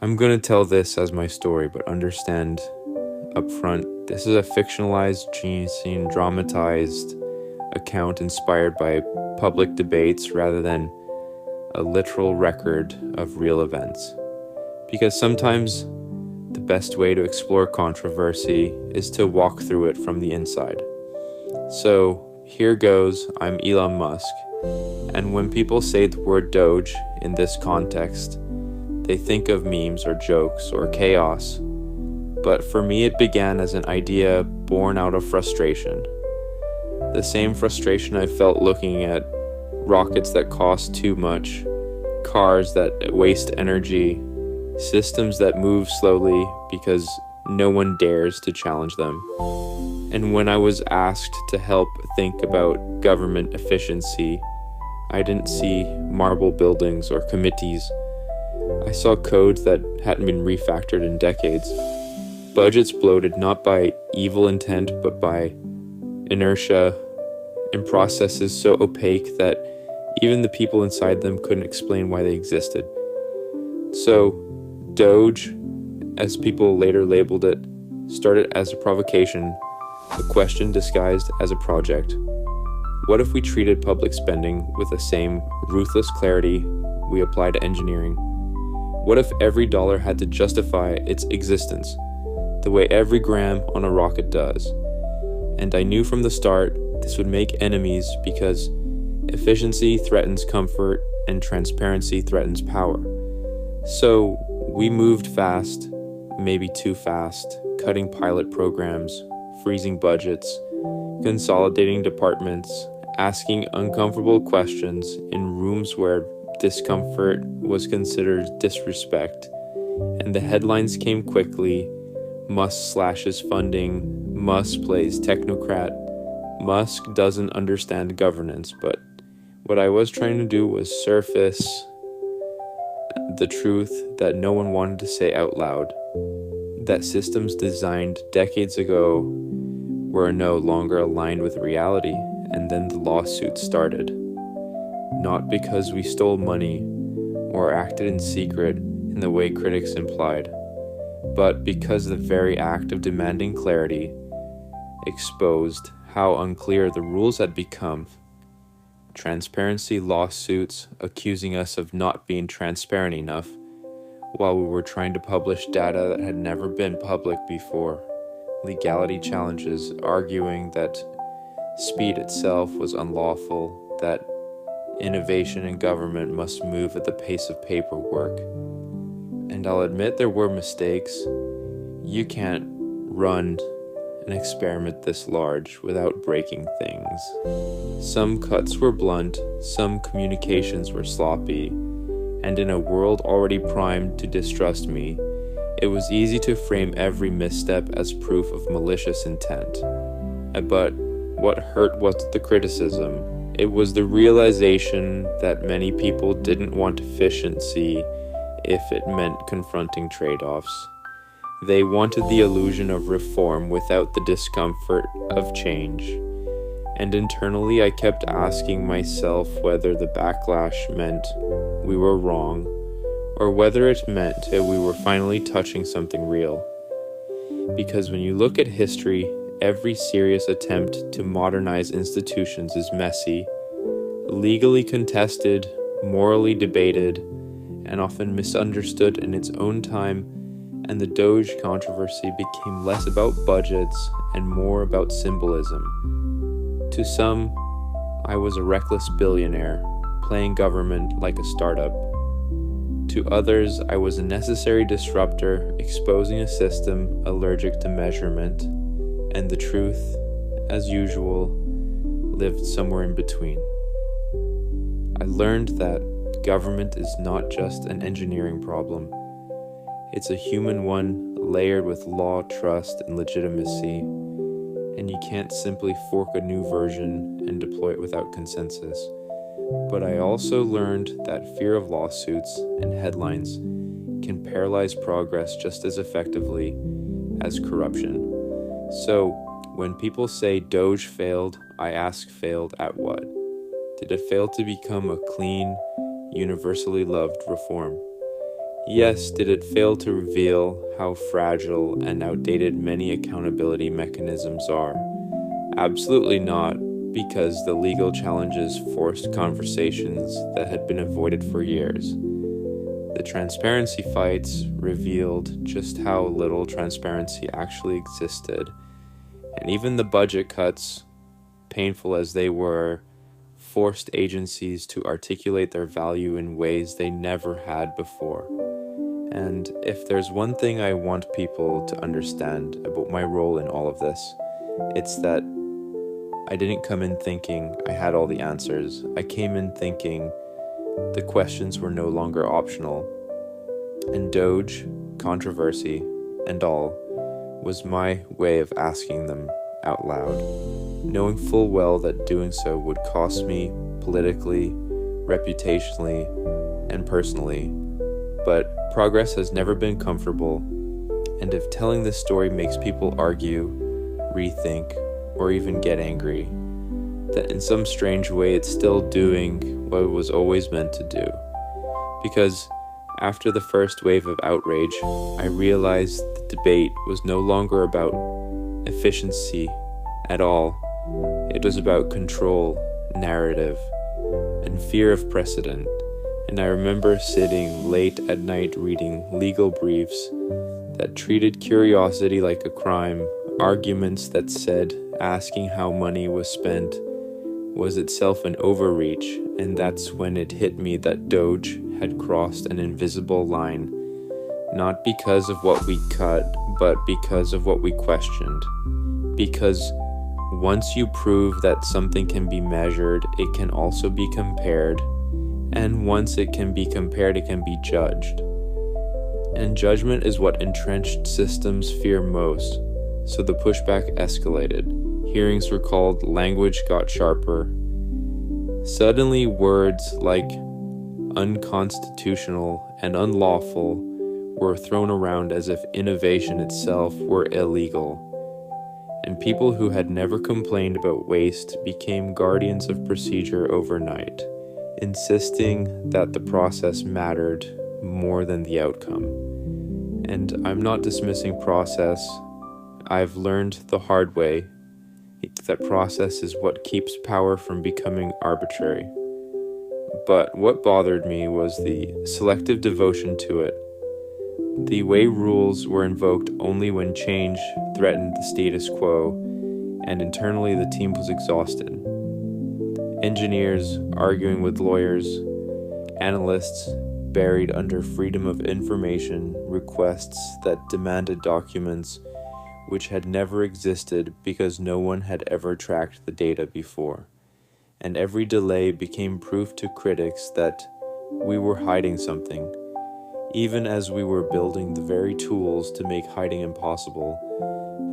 I'm going to tell this as my story, but understand up front, this is a fictionalized, gene dramatized account inspired by public debates rather than a literal record of real events. Because sometimes the best way to explore controversy is to walk through it from the inside. So here goes, I'm Elon Musk, and when people say the word Doge in this context, they think of memes or jokes or chaos. But for me, it began as an idea born out of frustration. The same frustration I felt looking at rockets that cost too much, cars that waste energy, systems that move slowly because no one dares to challenge them. And when I was asked to help think about government efficiency, I didn't see marble buildings or committees. I saw codes that hadn't been refactored in decades. Budgets bloated not by evil intent, but by inertia, and processes so opaque that even the people inside them couldn't explain why they existed. So, Doge, as people later labeled it, started as a provocation, a question disguised as a project. What if we treated public spending with the same ruthless clarity we apply to engineering? What if every dollar had to justify its existence, the way every gram on a rocket does? And I knew from the start this would make enemies because efficiency threatens comfort and transparency threatens power. So we moved fast, maybe too fast, cutting pilot programs, freezing budgets, consolidating departments, asking uncomfortable questions in rooms where discomfort was considered disrespect, and the headlines came quickly. Musk slashes funding, Musk plays technocrat, Musk doesn't understand governance. But what I was trying to do was surface the truth that no one wanted to say out loud, that systems designed decades ago were no longer aligned with reality. And then the lawsuit started. Not because we stole money or acted in secret in the way critics implied, but because the very act of demanding clarity exposed how unclear the rules had become. Transparency lawsuits accusing us of not being transparent enough while we were trying to publish data that had never been public before. Legality challenges arguing that speed itself was unlawful, that innovation in government must move at the pace of paperwork. And I'll admit there were mistakes. You can't run an experiment this large without breaking things. Some cuts were blunt, some communications were sloppy, and in a world already primed to distrust me, it was easy to frame every misstep as proof of malicious intent. But what hurt wasn't the criticism. It was the realization that many people didn't want efficiency if it meant confronting trade-offs. They wanted the illusion of reform without the discomfort of change. And internally, I kept asking myself whether the backlash meant we were wrong, or whether it meant that we were finally touching something real. Because when you look at history, every serious attempt to modernize institutions is messy, legally contested, morally debated, and often misunderstood in its own time, and the Doge controversy became less about budgets and more about symbolism. To some, I was a reckless billionaire, playing government like a startup. To others, I was a necessary disruptor, exposing a system allergic to measurement, and the truth, as usual, lived somewhere in between. I learned that government is not just an engineering problem. It's a human one layered with law, trust, and legitimacy, and you can't simply fork a new version and deploy it without consensus. But I also learned that fear of lawsuits and headlines can paralyze progress just as effectively as corruption. So, when people say Doge failed, I ask, failed at what? Did it fail to become a clean, universally loved reform? Yes, did it fail to reveal how fragile and outdated many accountability mechanisms are? Absolutely not, because the legal challenges forced conversations that had been avoided for years. The transparency fights revealed just how little transparency actually existed, and even the budget cuts, painful as they were, forced agencies to articulate their value in ways they never had before. And if there's one thing I want people to understand about my role in all of this, it's that I didn't come in thinking I had all the answers. I came in thinking the questions were no longer optional. And Doge, controversy, and all was my way of asking them out loud, knowing full well that doing so would cost me politically, reputationally, and personally. But progress has never been comfortable, and if telling this story makes people argue, rethink, or even get angry, that in some strange way it's still doing what it was always meant to do. Because after the first wave of outrage, I realized the debate was no longer about efficiency at all. It was about control, narrative, and fear of precedent. And I remember sitting late at night reading legal briefs that treated curiosity like a crime, arguments that said asking how money was spent was itself an overreach, and that's when it hit me that Doge had crossed an invisible line, not because of what we cut, but because of what we questioned. Because once you prove that something can be measured, it can also be compared. And once it can be compared, it can be judged. And judgment is what entrenched systems fear most. So the pushback escalated. Hearings were called, language got sharper. Suddenly, words like unconstitutional and unlawful were thrown around as if innovation itself were illegal. And people who had never complained about waste became guardians of procedure overnight, insisting that the process mattered more than the outcome. And I'm not dismissing process. I've learned the hard way that process is what keeps power from becoming arbitrary. But what bothered me was the selective devotion to it. The way rules were invoked only when change threatened the status quo, and internally the team was exhausted. Engineers arguing with lawyers, analysts buried under freedom of information requests that demanded documents which had never existed because no one had ever tracked the data before. And every delay became proof to critics that we were hiding something, even as we were building the very tools to make hiding impossible.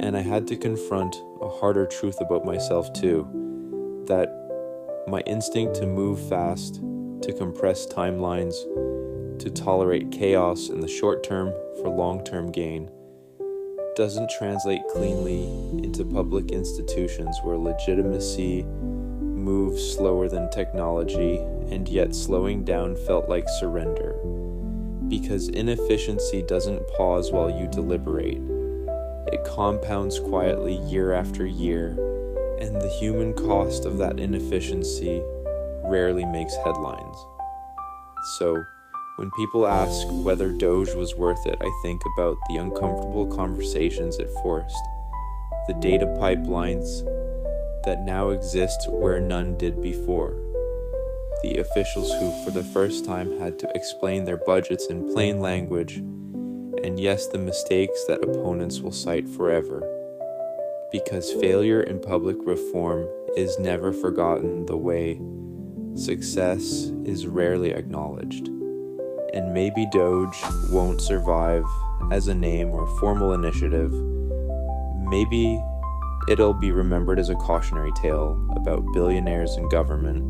And I had to confront a harder truth about myself too, that my instinct to move fast, to compress timelines, to tolerate chaos in the short term for long-term gain, doesn't translate cleanly into public institutions where legitimacy moves slower than technology, and yet slowing down felt like surrender. Because inefficiency doesn't pause while you deliberate. It compounds quietly year after year, and the human cost of that inefficiency rarely makes headlines. So, when people ask whether Doge was worth it, I think about the uncomfortable conversations it forced, the data pipelines that now exist where none did before, the officials who for the first time had to explain their budgets in plain language, and yes, the mistakes that opponents will cite forever. Because failure in public reform is never forgotten the way success is rarely acknowledged. And maybe Doge won't survive as a name or formal initiative. Maybe it'll be remembered as a cautionary tale about billionaires and government.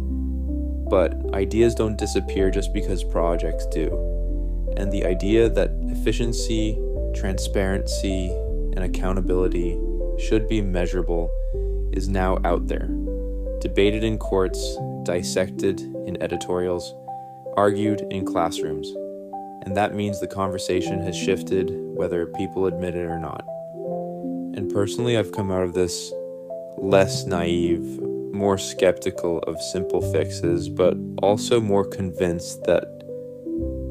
But ideas don't disappear just because projects do. And the idea that efficiency, transparency, and accountability should be measurable is now out there, debated in courts, dissected in editorials, argued in classrooms. and that means the conversation has shifted, whether people admit it or not. And personally, I've come out of this less naive, more skeptical of simple fixes, but also more convinced that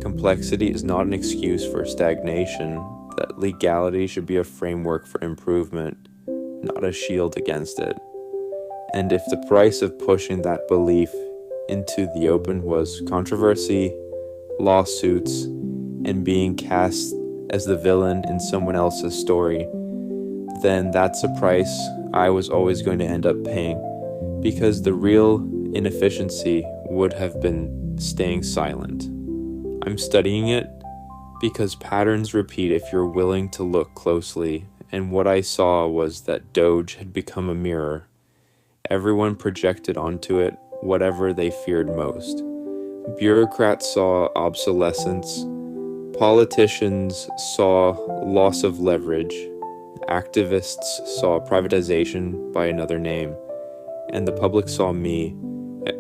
complexity is not an excuse for stagnation, that legality should be a framework for improvement, not a shield against it. And if the price of pushing that belief into the open was controversy, lawsuits, and being cast as the villain in someone else's story, then that's a price I was always going to end up paying, because the real inefficiency would have been staying silent. I'm studying it because patterns repeat if you're willing to look closely, and what I saw was that Doge had become a mirror. Everyone projected onto it whatever they feared most. Bureaucrats saw obsolescence, politicians saw loss of leverage, activists saw privatization by another name, and the public saw me,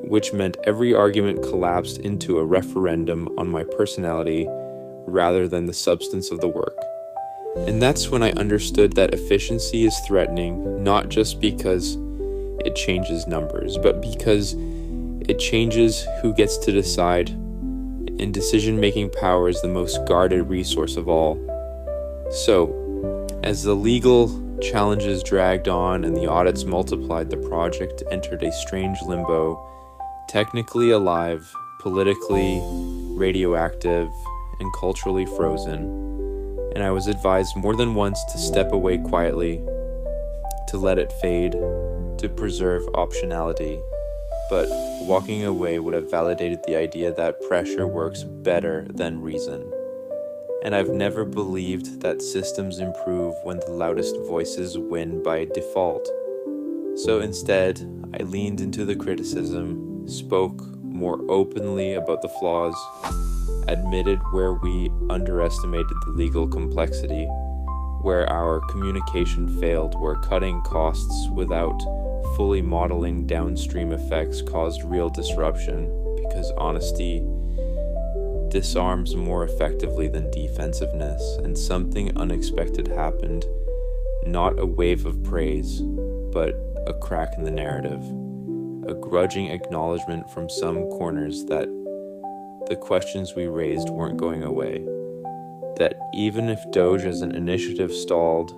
which meant every argument collapsed into a referendum on my personality rather than the substance of the work. And that's when I understood that efficiency is threatening, not just because it changes numbers, but because it changes who gets to decide, and decision-making power is the most guarded resource of all. So, as the legal challenges dragged on and the audits multiplied, the project entered a strange limbo, technically alive, politically radioactive, and culturally frozen. And I was advised more than once to step away quietly, to let it fade, to preserve optionality. But walking away would have validated the idea that pressure works better than reason. And I've never believed that systems improve when the loudest voices win by default. So instead, I leaned into the criticism, spoke more openly about the flaws, admitted where we underestimated the legal complexity, where our communication failed, where cutting costs without fully modeling downstream effects caused real disruption, because honesty disarms more effectively than defensiveness, and something unexpected happened, not a wave of praise, but a crack in the narrative, a grudging acknowledgement from some corners that the questions we raised weren't going away, that even if Doge as an initiative stalled,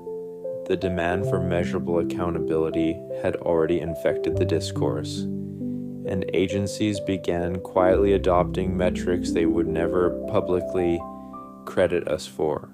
the demand for measurable accountability had already infected the discourse, and agencies began quietly adopting metrics they would never publicly credit us for.